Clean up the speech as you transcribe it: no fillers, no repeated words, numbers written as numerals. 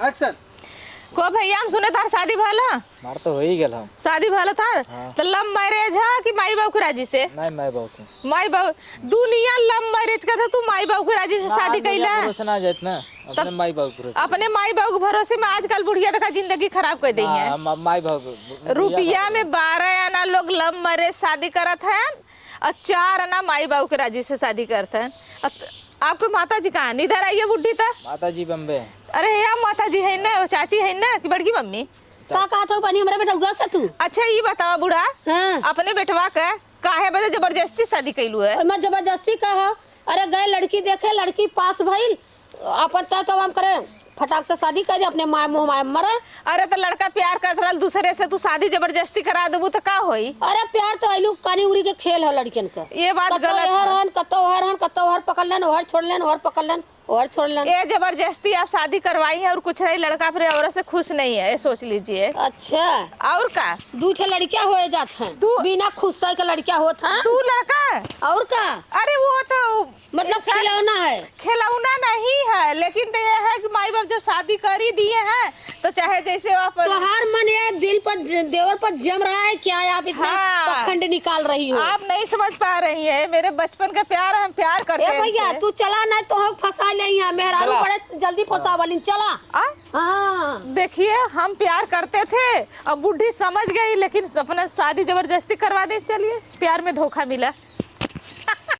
Action. को भैया हम सुने तार शादी भला मार तो हो ही गेल हम। शादी भला तार हाँ। तो लव मैरिज है कि माई बाबू के राजी से? नहीं मैं बाबू के। माई बाबू दुनिया लव मैरिज का था, तू माई बाबू के राजी से शादी कैला? भरोसे ना जात ना अपने माई बाबू भरोसे। अपने माई बाबू के भरोसे में आजकल बुढ़िया देखा जिंदगी खराब कर दी है। माई बाबू रुपया में 12 आना लोग लव मैरिज शादी करत हैं और 4 आना माई बाबू के राजी से शादी करते हैं। आपको माता जी कहाँ? इधर आइए बुढ़ी तक। माता जी बम्बे। अरे या माता जी है ना, चाची है ना कि बड़की मम्मी? का कहा था बनी हमरा बेटा उगा से तू? अच्छा ये बताओ बूढ़ा, हां अपने बेटवा का काहे बजे जबरदस्ती शादी कैलू है? मैं जबरदस्ती कहा? अरे गए लड़की देखे, लड़की पास भइल, आपत्ता तो हम करे फटाक से शादी कर दे, अपने माँ मुँह माँ मरे। अरे तो लड़का प्यार करत रहल दूसरे से, तू शादी जबरदस्ती करा देबू तो का होई? अरे प्यार तो आइलू कानी उरी के खेल है लड़कियन का। ये बात गलत है। कतो हर पकड़ लेन, ओहर छोड़ लेन, ओहर पकड़ लेन, ओहर छोड़ लेन। ये जबरदस्ती आप शादी करवाई है और कुछ नहीं, लड़का फिर औरत से खुश नहीं है, ये सोच लीजिए। अच्छा और का दू ठे लड़कियां हो जात हैं, तू बिना खुश के लड़कियां होत हैं। तू लड़का और का अरे वो तो मतलब खिलौना है? खिलौना नहीं है, लेकिन तो ये है कि माई बाप जब शादी कर ही दिए हैं तो चाहे जैसे आप तोहार मन ये दिल पर देवर पर जम रहा है क्या? आप इतना पखंड निकाल रही हो? आप नहीं समझ पा रही है, मेरे बचपन का प्यार, हम प्यार करते हैं। भैया तू चला ना तो हम फंसा ले यहाँ, मेहरारू बड़े जल्दी फंसा वाली चला। हाँ देखिए हम प्यार करते थे, अब बुढ़ी समझ गई, लेकिन अपना शादी जबरदस्ती करवा दी। चलिए प्यार में धोखा मिला।